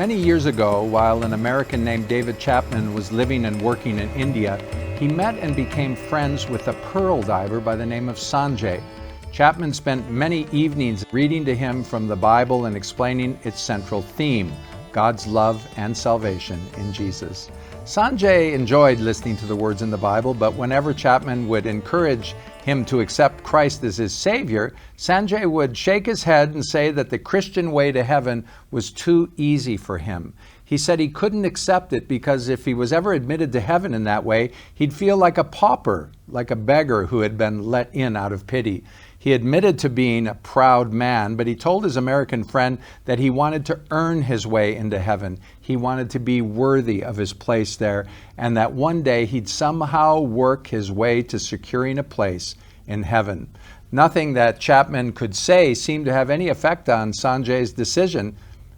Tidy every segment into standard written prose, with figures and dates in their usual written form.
Many years ago, while an American named David Chapman was living and working in India, he met and became friends with a pearl diver by the name of Sanjay. Chapman spent many evenings reading to him from the Bible and explaining its central theme, God's love and salvation in Jesus. Sanjay enjoyed listening to the words in the Bible, but whenever Chapman would encourage him to accept Christ as his Savior, Sanjay would shake his head and say that the Christian way to heaven was too easy for him. He said he couldn't accept it because if he was ever admitted to heaven in that way, he'd feel like a pauper, like a beggar who had been let in out of pity. He admitted to being a proud man, but he told his American friend that he wanted to earn his way into heaven. He wanted to be worthy of his place there, and that one day he'd somehow work his way to securing a place in heaven. Nothing that Chapman could say seemed to have any effect on Sanjay's decision,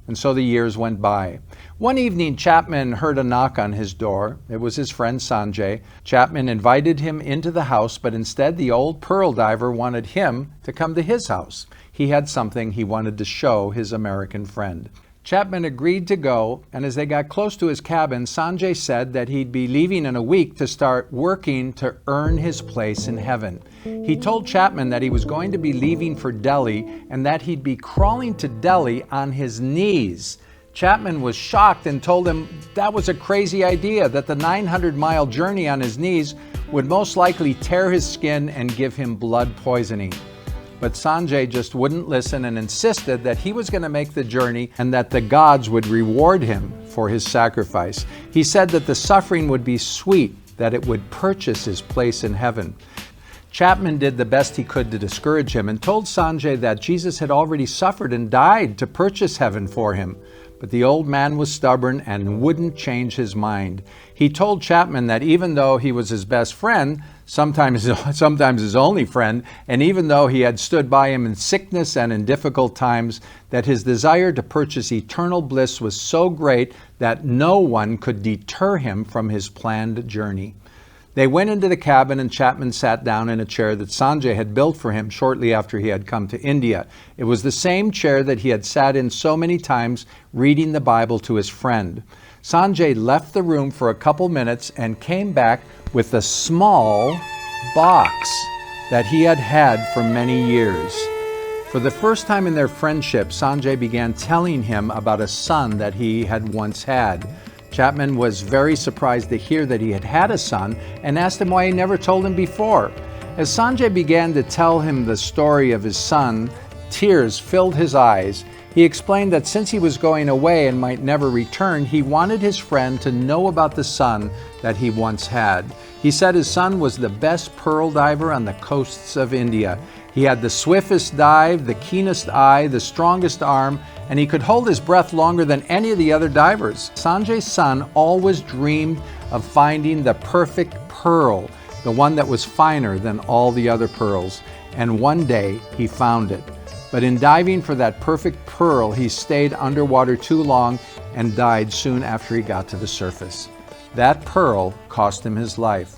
and so the years went by. One evening, Chapman heard a knock on his door. It was his friend Sanjay. Chapman invited him into the house, but instead the old pearl diver wanted him to come to his house. He had something he wanted to show his American friend. Chapman agreed to go, and as they got close to his cabin, Sanjay said that he'd be leaving in a week to start working to earn his place in heaven. He told Chapman that he was going to be leaving for Delhi and that he'd be crawling to Delhi on his knees. Chapman was shocked and told him that was a crazy idea, that the 900-mile journey on his knees would most likely tear his skin and give him blood poisoning. But Sanjay just wouldn't listen and insisted that he was going to make the journey and that the gods would reward him for his sacrifice. He said that the suffering would be sweet, that it would purchase his place in heaven. Chapman did the best he could to discourage him and told Sanjay that Jesus had already suffered and died to purchase heaven for him. But the old man was stubborn and wouldn't change his mind. He told Chapman that even though he was his best friend, sometimes his only friend, and even though he had stood by him in sickness and in difficult times, that his desire to purchase eternal bliss was so great that no one could deter him from his planned journey. They went into the cabin and Chapman sat down in a chair that Sanjay had built for him shortly after he had come to India. It was the same chair that he had sat in so many times reading the Bible to his friend. Sanjay left the room for a couple minutes and came back with a small box that he had had for many years. For the first time in their friendship, Sanjay began telling him about a son that he had once had. Chapman was very surprised to hear that he had had a son and asked him why he never told him before. As Sanjay began to tell him the story of his son, tears filled his eyes. He explained that since he was going away and might never return, he wanted his friend to know about the son that he once had. He said his son was the best pearl diver on the coasts of India. He had the swiftest dive, the keenest eye, the strongest arm, and he could hold his breath longer than any of the other divers. Sanjay's son always dreamed of finding the perfect pearl, the one that was finer than all the other pearls. And one day he found it. But in diving for that perfect pearl, he stayed underwater too long and died soon after he got to the surface. That pearl cost him his life.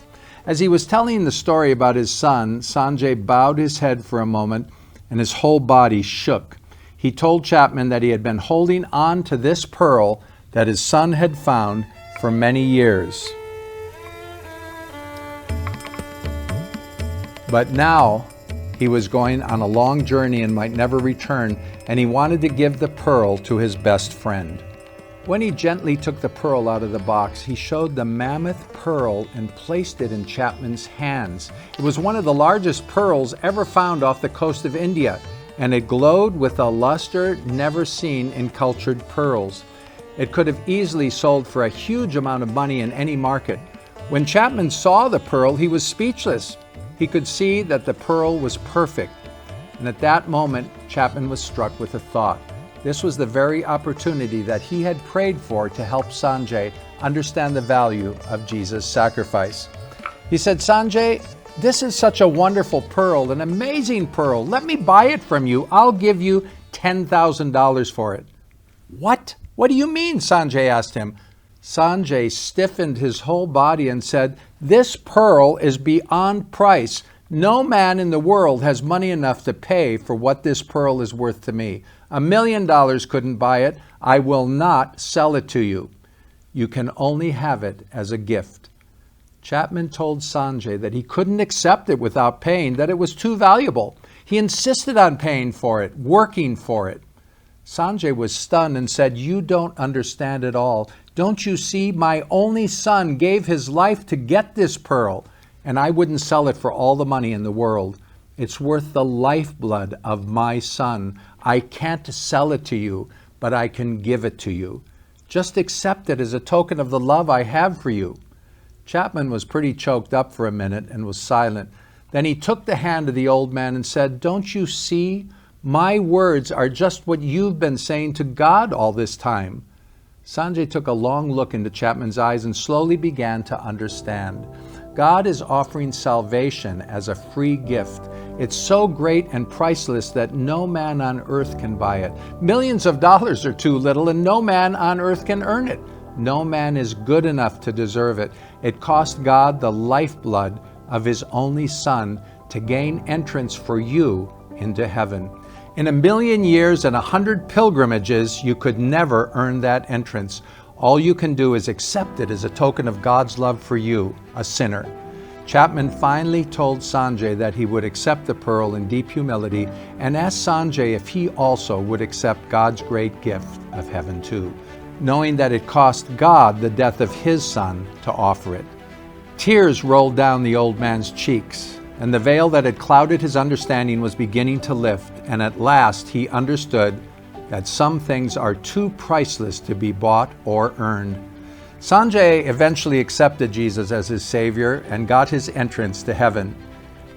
As he was telling the story about his son, Sanjay bowed his head for a moment and his whole body shook. He told Chapman that he had been holding on to this pearl that his son had found for many years. But now he was going on a long journey and might never return, and he wanted to give the pearl to his best friend. When he gently took the pearl out of the box, he showed the mammoth pearl and placed it in Chapman's hands. It was one of the largest pearls ever found off the coast of India, and it glowed with a luster never seen in cultured pearls. It could have easily sold for a huge amount of money in any market. When Chapman saw the pearl, he was speechless. He could see that the pearl was perfect. And at that moment, Chapman was struck with a thought. This was the very opportunity that he had prayed for to help Sanjay understand the value of Jesus' sacrifice. He said, "Sanjay, this is such a wonderful pearl, an amazing pearl. Let me buy it from you. I'll give you $10,000 for it." "What? What do you mean?" Sanjay asked him. Sanjay stiffened his whole body and said, "This pearl is beyond price. No man in the world has money enough to pay for what this pearl is worth to me. $1 million couldn't buy it. I will not sell it to you. You can only have it as a gift. Chapman told Sanjay that he couldn't accept it without paying, that it was too valuable. He insisted on paying for it, working for it. Sanjay was stunned and said, "You don't understand at all. Don't you see? My only son gave his life to get this pearl, and I wouldn't sell it for all the money in the world. It's worth the lifeblood of my son. I can't sell it to you, but I can give it to you. Just accept it as a token of the love I have for you." Chapman was pretty choked up for a minute and was silent. Then he took the hand of the old man and said, "Don't you see? My words are just what you've been saying to God all this time." Sanjay took a long look into Chapman's eyes and slowly began to understand. God is offering salvation as a free gift. It's so great and priceless that no man on earth can buy it. Millions of dollars are too little, and no man on earth can earn it. No man is good enough to deserve it. It cost God the lifeblood of His only Son to gain entrance for you into heaven. In 1,000,000 years and 100 pilgrimages, you could never earn that entrance. All you can do is accept it as a token of God's love for you, a sinner. Chapman finally told Sanjay that he would accept the pearl in deep humility and asked Sanjay if he also would accept God's great gift of heaven too, knowing that it cost God the death of His Son to offer it. Tears rolled down the old man's cheeks, and the veil that had clouded his understanding was beginning to lift, and at last he understood that some things are too priceless to be bought or earned. Sanjay eventually accepted Jesus as his Savior and got his entrance to heaven.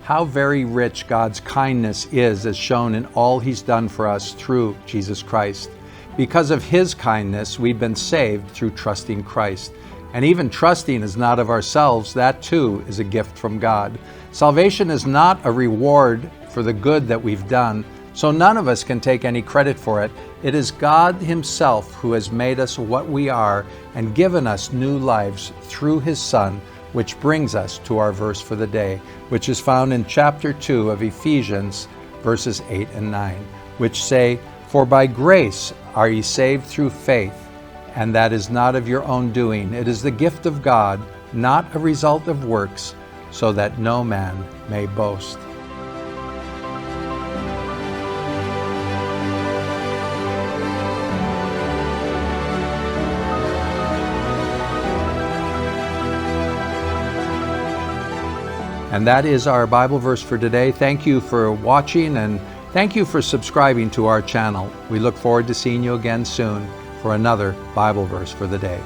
How very rich God's kindness is, as shown in all He's done for us through Jesus Christ. Because of His kindness, we've been saved through trusting Christ. And even trusting is not of ourselves. That too is a gift from God. Salvation is not a reward for the good that we've done, so none of us can take any credit for it. It is God Himself who has made us what we are and given us new lives through His Son, which brings us to our verse for the day, which is found in chapter 2 of Ephesians, verses 8 and 9, which say, "For by grace are ye saved through faith, and that is not of your own doing. It is the gift of God, not a result of works, so that no man may boast." And that is our Bible verse for today. Thank you for watching, and thank you for subscribing to our channel. We look forward to seeing you again soon for another Bible verse for the day.